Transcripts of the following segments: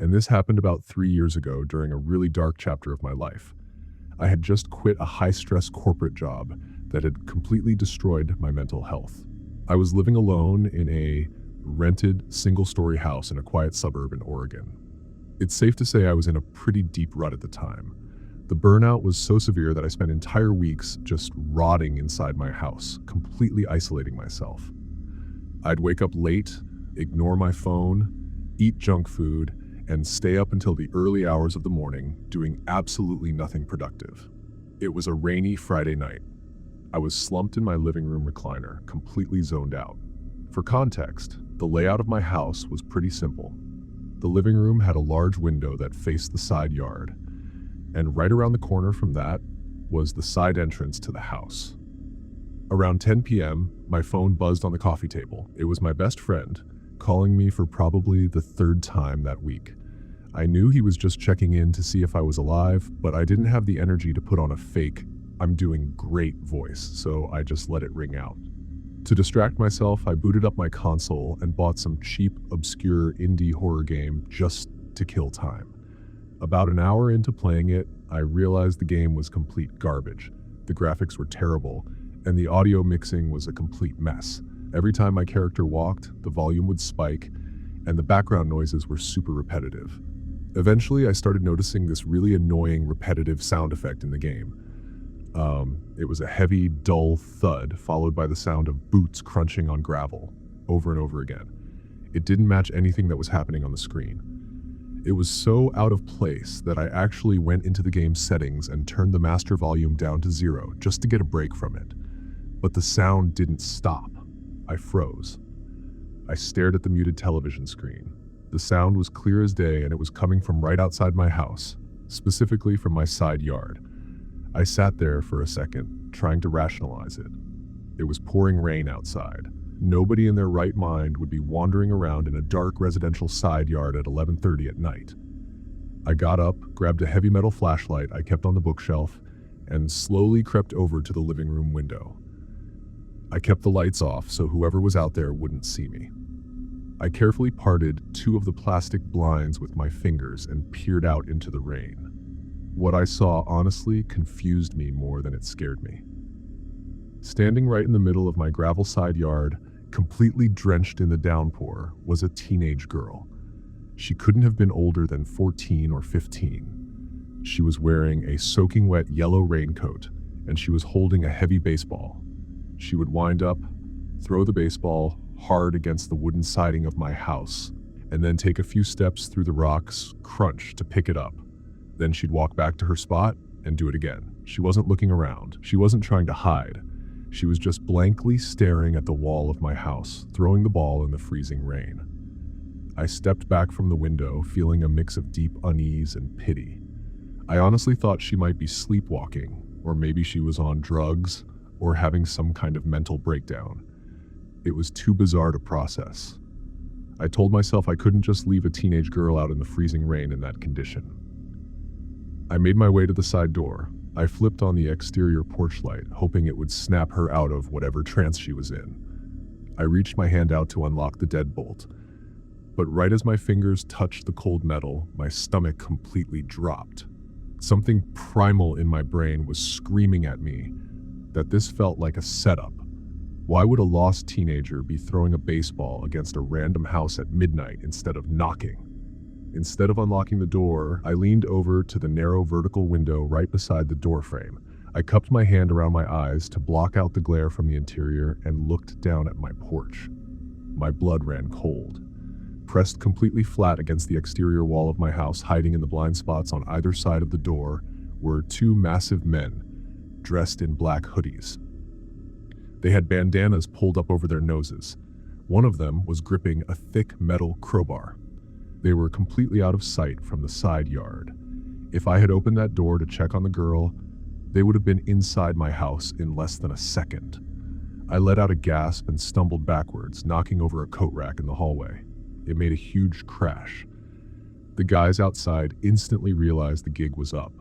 And this happened about 3 years ago during a really dark chapter of my life. I had just quit a high-stress corporate job that had completely destroyed my mental health. I was living alone in a rented single-story house in a quiet suburb in Oregon. It's safe to say I was in a pretty deep rut at the time. The burnout was so severe that I spent entire weeks just rotting inside my house, completely isolating myself. I'd wake up late, ignore my phone, eat junk food, and stay up until the early hours of the morning doing absolutely nothing productive. It was a rainy Friday night. I was slumped in my living room recliner, completely zoned out. For context, the layout of my house was pretty simple. The living room had a large window that faced the side yard, and right around the corner from that was the side entrance to the house. Around 10 p.m., my phone buzzed on the coffee table. It was my best friend, calling me for probably the third time that week. I knew he was just checking in to see if I was alive, but I didn't have the energy to put on a fake, "I'm doing great" voice, so I just let it ring out. To distract myself, I booted up my console and bought some cheap, obscure indie horror game just to kill time. About an hour into playing it, I realized the game was complete garbage. The graphics were terrible, and the audio mixing was a complete mess. Every time my character walked, the volume would spike, and the background noises were super repetitive. Eventually, I started noticing this really annoying, repetitive sound effect in the game. It was a heavy, dull thud, followed by the sound of boots crunching on gravel, over and over again. It didn't match anything that was happening on the screen. It was so out of place that I actually went into the game's settings and turned the master volume down to 0 just to get a break from it. But the sound didn't stop. I froze. I stared at the muted television screen. The sound was clear as day, and it was coming from right outside my house, specifically from my side yard. I sat there for a second, trying to rationalize it. It was pouring rain outside. Nobody in their right mind would be wandering around in a dark residential side yard at 11:30 at night. I got up, grabbed a heavy metal flashlight I kept on the bookshelf, and slowly crept over to the living room window. I kept the lights off so whoever was out there wouldn't see me. I carefully parted 2 of the plastic blinds with my fingers and peered out into the rain. What I saw honestly confused me more than it scared me. Standing right in the middle of my gravel side yard, completely drenched in the downpour, was a teenage girl. She couldn't have been older than 14 or 15. She was wearing a soaking wet yellow raincoat, and she was holding a heavy baseball. She would wind up, throw the baseball hard against the wooden siding of my house, and then take a few steps through the rocks, crunch, to pick it up. Then she'd walk back to her spot and do it again. She wasn't looking around. She wasn't trying to hide. She was just blankly staring at the wall of my house, throwing the ball in the freezing rain. I stepped back from the window, feeling a mix of deep unease and pity. I honestly thought she might be sleepwalking, or maybe she was on drugs, or having some kind of mental breakdown. It was too bizarre to process. I told myself I couldn't just leave a teenage girl out in the freezing rain in that condition. I made my way to the side door. I flipped on the exterior porch light, hoping it would snap her out of whatever trance she was in. I reached my hand out to unlock the deadbolt, but right as my fingers touched the cold metal, my stomach completely dropped. Something primal in my brain was screaming at me that this felt like a setup. Why would a lost teenager be throwing a baseball against a random house at midnight instead of knocking? Instead of unlocking the door, I leaned over to the narrow vertical window right beside the doorframe. I cupped my hand around my eyes to block out the glare from the interior and looked down at my porch. My blood ran cold. Pressed completely flat against the exterior wall of my house, hiding in the blind spots on either side of the door, were 2 massive men, dressed in black hoodies. They had bandanas pulled up over their noses. One of them was gripping a thick metal crowbar. They were completely out of sight from the side yard. If I had opened that door to check on the girl, they would have been inside my house in less than a second. I let out a gasp and stumbled backwards, knocking over a coat rack in the hallway. It made a huge crash. The guys outside instantly realized the gig was up.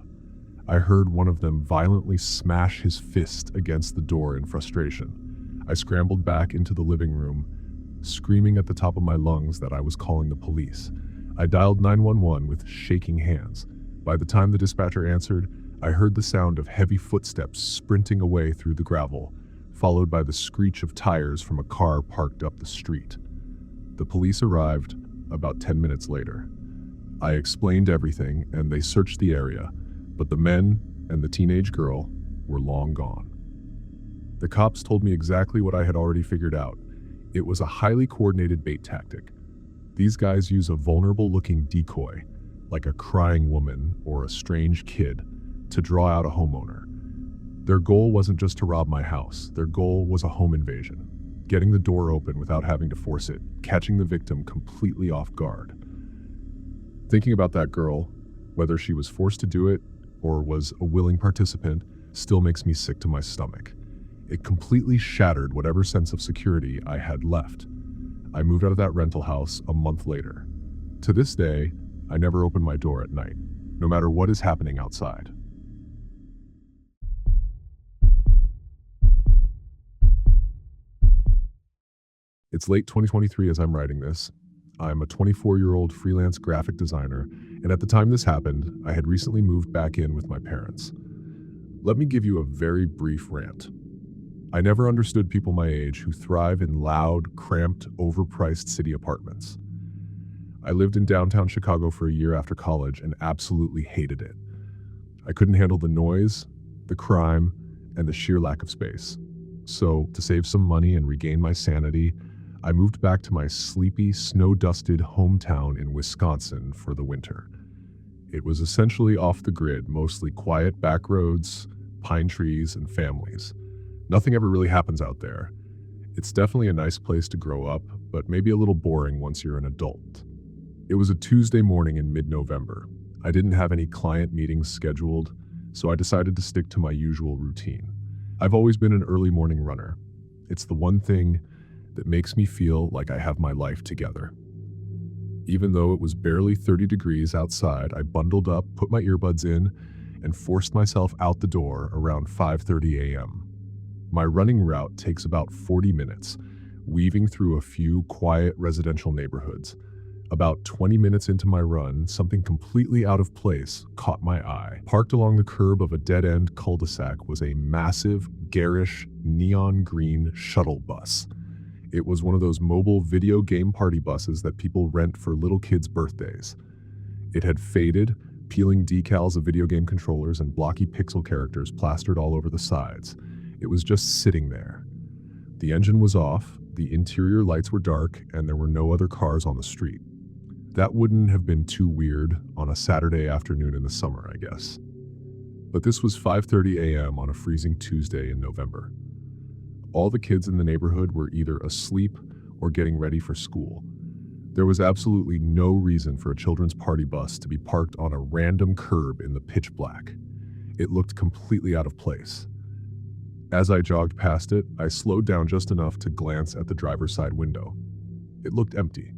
I heard one of them violently smash his fist against the door in frustration. I scrambled back into the living room, screaming at the top of my lungs that I was calling the police. I dialed 911 with shaking hands. By the time the dispatcher answered, I heard the sound of heavy footsteps sprinting away through the gravel, followed by the screech of tires from a car parked up the street. The police arrived about 10 minutes later. I explained everything and they searched the area, but the men and the teenage girl were long gone. The cops told me exactly what I had already figured out. It was a highly coordinated bait tactic. These guys use a vulnerable-looking decoy, like a crying woman or a strange kid, to draw out a homeowner. Their goal wasn't just to rob my house. Their goal was a home invasion, getting the door open without having to force it, catching the victim completely off guard. Thinking about that girl, whether she was forced to do it or was a willing participant, still makes me sick to my stomach. It completely shattered whatever sense of security I had left. I moved out of that rental house a month later. To this day, I never open my door at night, no matter what is happening outside. It's late 2023 as I'm writing this. I'm a 24-year-old freelance graphic designer, and at the time this happened, I had recently moved back in with my parents. Let me give you a very brief rant. I never understood people my age who thrive in loud, cramped, overpriced city apartments. I lived in downtown Chicago for a year after college and absolutely hated it. I couldn't handle the noise, the crime, and the sheer lack of space. So, to save some money and regain my sanity, I moved back to my sleepy, snow-dusted hometown in Wisconsin for the winter. It was essentially off the grid, mostly quiet back roads, pine trees, and families. Nothing ever really happens out there. It's definitely a nice place to grow up, but maybe a little boring once you're an adult. It was a Tuesday morning in mid-November. I didn't have any client meetings scheduled, so I decided to stick to my usual routine. I've always been an early morning runner. It's the one thing that makes me feel like I have my life together. Even though it was barely 30 degrees outside, I bundled up, put my earbuds in, and forced myself out the door around 5:30 a.m. My running route takes about 40 minutes, weaving through a few quiet residential neighborhoods. About 20 minutes into my run, something completely out of place caught my eye. Parked along the curb of a dead-end cul-de-sac was a massive, garish, neon green shuttle bus. It was one of those mobile video game party buses that people rent for little kids' birthdays. It had faded, peeling decals of video game controllers and blocky pixel characters plastered all over the sides. It was just sitting there. The engine was off, the interior lights were dark, and there were no other cars on the street. That wouldn't have been too weird on a Saturday afternoon in the summer, I guess. But this was 5:30 a.m. on a freezing Tuesday in November. All the kids in the neighborhood were either asleep or getting ready for school. There was absolutely no reason for a children's party bus to be parked on a random curb in the pitch black. It looked completely out of place. As I jogged past it, I slowed down just enough to glance at the driver's side window. It looked empty.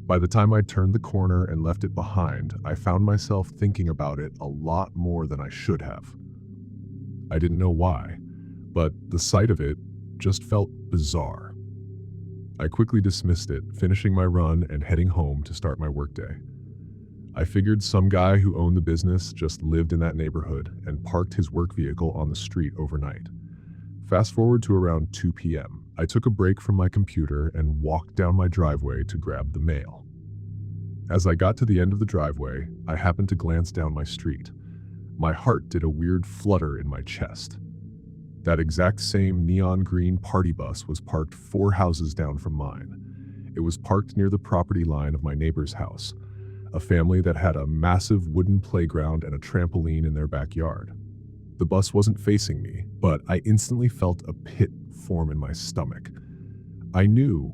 By the time I turned the corner and left it behind, I found myself thinking about it a lot more than I should have. I didn't know why, but the sight of it just felt bizarre. I quickly dismissed it, finishing my run and heading home to start my workday. I figured some guy who owned the business just lived in that neighborhood and parked his work vehicle on the street overnight. Fast forward to around 2 p.m. I took a break from my computer and walked down my driveway to grab the mail. As I got to the end of the driveway, I happened to glance down my street. My heart did a weird flutter in my chest. That exact same neon green party bus was parked 4 houses down from mine. It was parked near the property line of my neighbor's house, a family that had a massive wooden playground and a trampoline in their backyard. The bus wasn't facing me, but I instantly felt a pit form in my stomach. I knew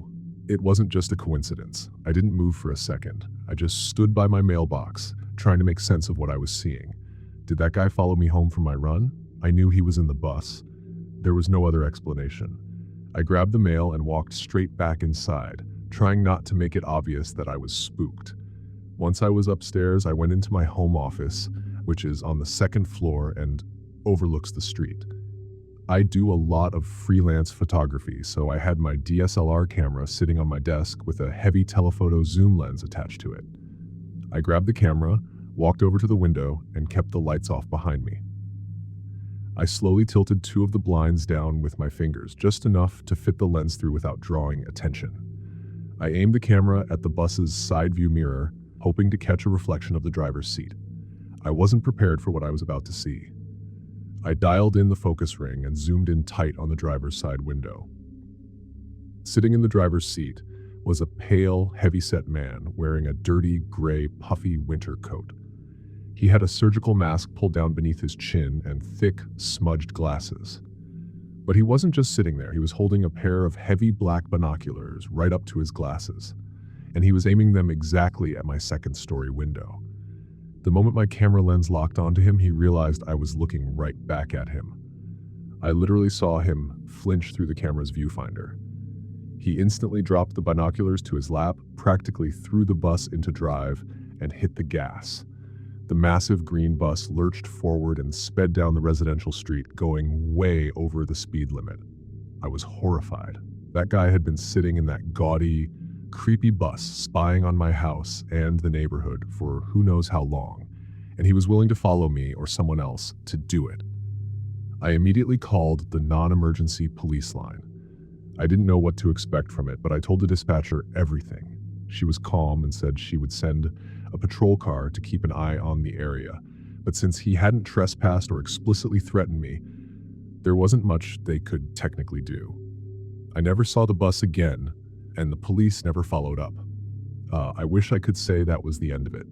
it wasn't just a coincidence. I didn't move for a second. I just stood by my mailbox, trying to make sense of what I was seeing. Did that guy follow me home from my run? I knew he was in the bus. There was no other explanation. I grabbed the mail and walked straight back inside, trying not to make it obvious that I was spooked. Once I was upstairs, I went into my home office, which is on the 2nd floor and overlooks the street. I do a lot of freelance photography, so I had my DSLR camera sitting on my desk with a heavy telephoto zoom lens attached to it. I grabbed the camera, walked over to the window, and kept the lights off behind me. I slowly tilted two of the blinds down with my fingers, just enough to fit the lens through without drawing attention. I aimed the camera at the bus's side view mirror, hoping to catch a reflection of the driver's seat. I wasn't prepared for what I was about to see. I dialed in the focus ring and zoomed in tight on the driver's side window. Sitting in the driver's seat was a pale, heavy-set man wearing a dirty, gray, puffy winter coat. He had a surgical mask pulled down beneath his chin and thick, smudged glasses. But he wasn't just sitting there. He was holding a pair of heavy black binoculars right up to his glasses, and he was aiming them exactly at my second-story window. The moment my camera lens locked onto him, he realized I was looking right back at him. I literally saw him flinch through the camera's viewfinder. He instantly dropped the binoculars to his lap, practically threw the bus into drive, and hit the gas. The massive green bus lurched forward and sped down the residential street, going way over the speed limit. I was horrified. That guy had been sitting in that gaudy, creepy bus spying on my house and the neighborhood for who knows how long, and he was willing to follow me or someone else to do it. I immediately called the non-emergency police line. I didn't know what to expect from it, but I told the dispatcher everything. She was calm and said she would send a patrol car to keep an eye on the area, but since he hadn't trespassed or explicitly threatened me, there wasn't much they could technically do. I never saw the bus again, and the police never followed up. I wish I could say that was the end of it.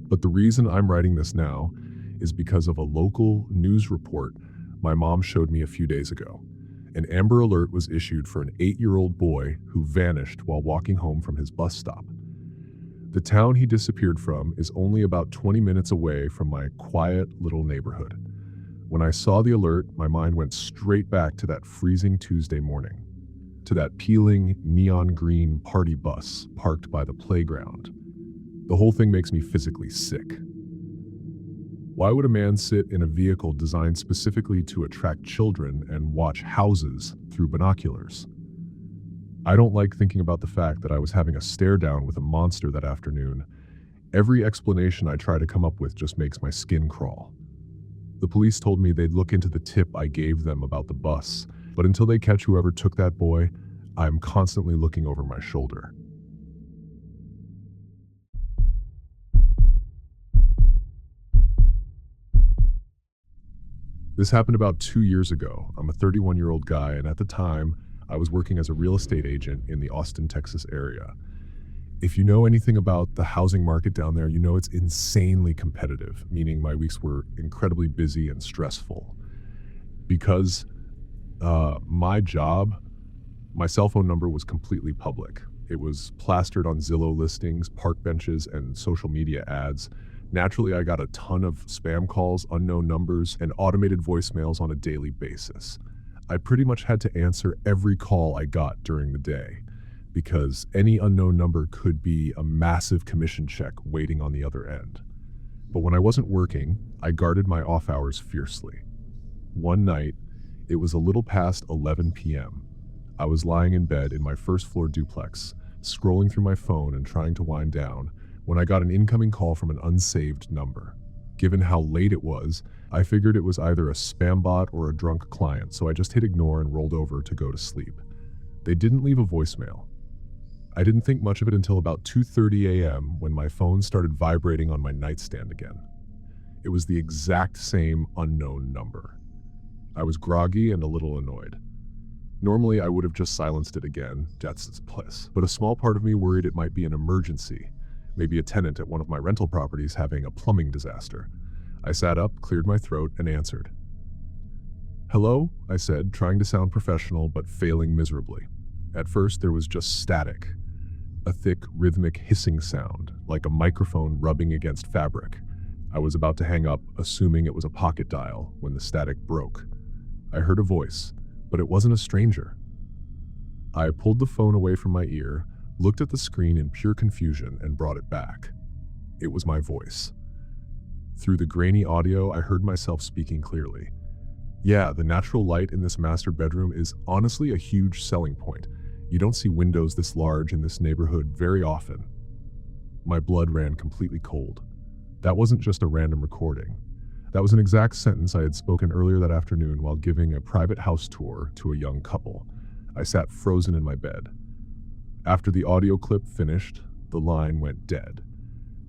But the reason I'm writing this now is because of a local news report my mom showed me a few days ago. An Amber Alert was issued for an 8-year-old boy who vanished while walking home from his bus stop. The town he disappeared from is only about 20 minutes away from my quiet little neighborhood. When I saw the alert, my mind went straight back to that freezing Tuesday morning, to that peeling neon green party bus parked by the playground. The whole thing makes me physically sick. Why would a man sit in a vehicle designed specifically to attract children and watch houses through binoculars? I don't like thinking about the fact that I was having a stare down with a monster that afternoon. Every explanation I try to come up with just makes my skin crawl. The police told me they'd look into the tip I gave them about the bus, but until they catch whoever took that boy, I'm constantly looking over my shoulder. This happened about 2 years ago. I'm a 31-year-old guy, and at the time, I was working as a real estate agent in the Austin, Texas area. If you know anything about the housing market down there, you know it's insanely competitive, meaning my weeks were incredibly busy and stressful. Because my job, my cell phone number was completely public. It was plastered on Zillow listings, park benches, and social media ads. Naturally, I got a ton of spam calls, unknown numbers, and automated voicemails on a daily basis. I pretty much had to answer every call I got during the day, because any unknown number could be a massive commission check waiting on the other end. But when I wasn't working, I guarded my off hours fiercely. One night, it was a little past 11 p.m. I was lying in bed in my first-floor duplex, scrolling through my phone and trying to wind down, when I got an incoming call from an unsaved number. Given how late it was, I figured it was either a spam bot or a drunk client, so I just hit ignore and rolled over to go to sleep. They didn't leave a voicemail. I didn't think much of it until about 2:30 a.m. when my phone started vibrating on my nightstand again. It was the exact same unknown number. I was groggy and a little annoyed. Normally, I would have just silenced it again, that's its bliss, but a small part of me worried it might be an emergency. Maybe a tenant at one of my rental properties having a plumbing disaster. I sat up, cleared my throat, and answered. "Hello?" I said, trying to sound professional but failing miserably. At first, there was just static. A thick, rhythmic hissing sound, like a microphone rubbing against fabric. I was about to hang up, assuming it was a pocket dial, when the static broke. I heard a voice, but it wasn't a stranger. I pulled the phone away from my ear, looked at the screen in pure confusion, and brought it back. It was my voice. Through the grainy audio, I heard myself speaking clearly. Yeah, the natural light in this master bedroom is honestly a huge selling point. You don't see windows this large in this neighborhood very often. My blood ran completely cold. That wasn't just a random recording. That was an exact sentence I had spoken earlier that afternoon while giving a private house tour to a young couple. I sat frozen in my bed. After the audio clip finished, the line went dead.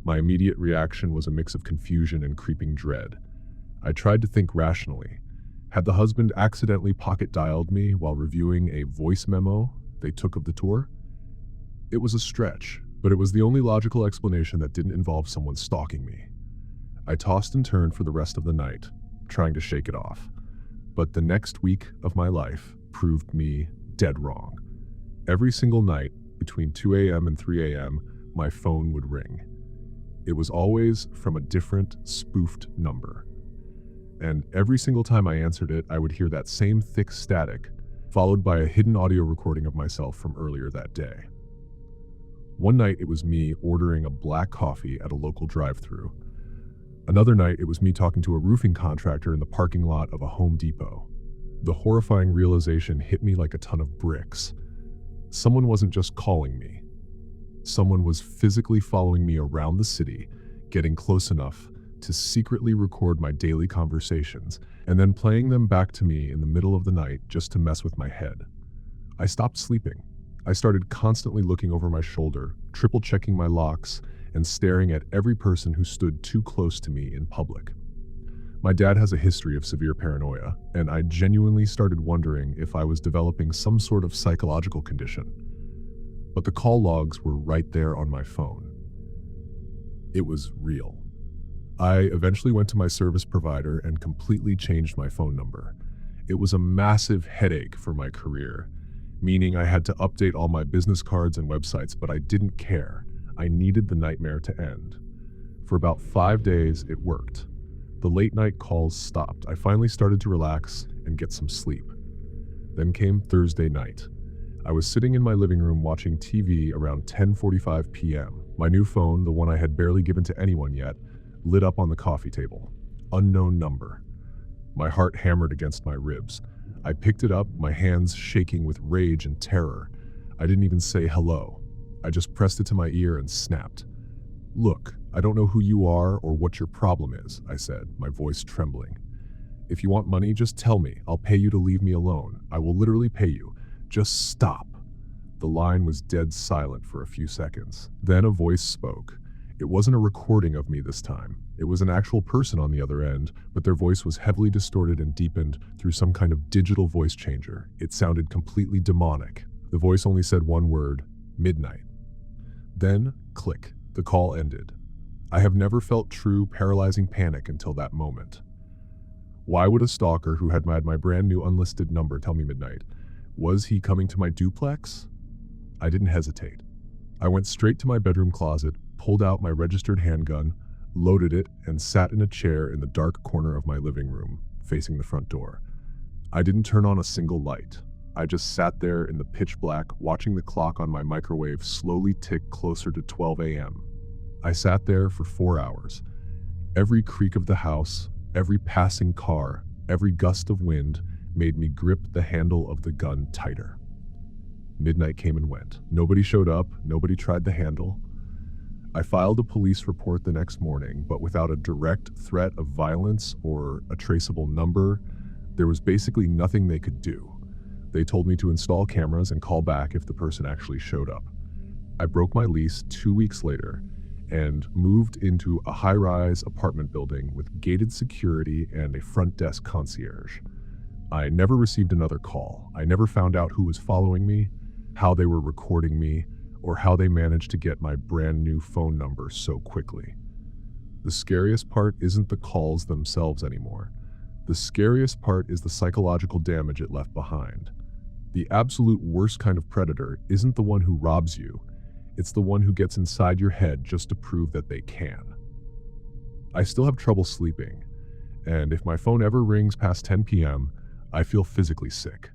My immediate reaction was a mix of confusion and creeping dread. I tried to think rationally. Had the husband accidentally pocket-dialed me while reviewing a voice memo they took of the tour? It was a stretch, but it was the only logical explanation that didn't involve someone stalking me. I tossed and turned for the rest of the night, trying to shake it off. But the next week of my life proved me dead wrong. Every single night, between 2 a.m. and 3 a.m., my phone would ring. It was always from a different, spoofed number. And every single time I answered it, I would hear that same thick static, followed by a hidden audio recording of myself from earlier that day. One night, it was me ordering a black coffee at a local drive-thru. Another night, it was me talking to a roofing contractor in the parking lot of a Home Depot. The horrifying realization hit me like a ton of bricks. Someone wasn't just calling me. Someone was physically following me around the city, getting close enough to secretly record my daily conversations, and then playing them back to me in the middle of the night just to mess with my head. I stopped sleeping. I started constantly looking over my shoulder, triple-checking my locks, and staring at every person who stood too close to me in public. My dad has a history of severe paranoia, and I genuinely started wondering if I was developing some sort of psychological condition. But the call logs were right there on my phone. It was real. I eventually went to my service provider and completely changed my phone number. It was a massive headache for my career, meaning I had to update all my business cards and websites, but I didn't care. I needed the nightmare to end. For about 5 days, it worked. The late night calls stopped. I finally started to relax and get some sleep. Then came Thursday night. I was sitting in my living room watching TV around 10:45 p.m. My new phone, the one I had barely given to anyone yet, lit up on the coffee table. Unknown number. My heart hammered against my ribs. I picked it up, my hands shaking with rage and terror. I didn't even say hello. I just pressed it to my ear and snapped. "Look, I don't know who you are or what your problem is," I said, my voice trembling. "If you want money, just tell me. I'll pay you to leave me alone. I will literally pay you. Just stop." The line was dead silent for a few seconds. Then a voice spoke. It wasn't a recording of me this time. It was an actual person on the other end, but their voice was heavily distorted and deepened through some kind of digital voice changer. It sounded completely demonic. The voice only said one word: midnight. Then, click, the call ended. I have never felt true, paralyzing panic until that moment. Why would a stalker who had my brand new unlisted number tell me midnight? Was he coming to my duplex? I didn't hesitate. I went straight to my bedroom closet, pulled out my registered handgun, loaded it, and sat in a chair in the dark corner of my living room, facing the front door. I didn't turn on a single light. I just sat there in the pitch black, watching the clock on my microwave slowly tick closer to 12 a.m. I sat there for 4 hours. Every creak of the house, every passing car, every gust of wind made me grip the handle of the gun tighter. Midnight came and went. Nobody showed up, nobody tried the handle. I filed a police report the next morning, but without a direct threat of violence or a traceable number, there was basically nothing they could do. They told me to install cameras and call back if the person actually showed up. I broke my lease 2 weeks later and moved into a high-rise apartment building with gated security and a front desk concierge. I never received another call. I never found out who was following me, how they were recording me, or how they managed to get my brand new phone number so quickly. The scariest part isn't the calls themselves anymore. The scariest part is the psychological damage it left behind. The absolute worst kind of predator isn't the one who robs you. It's the one who gets inside your head just to prove that they can. I still have trouble sleeping, and if my phone ever rings past 10 p.m., I feel physically sick.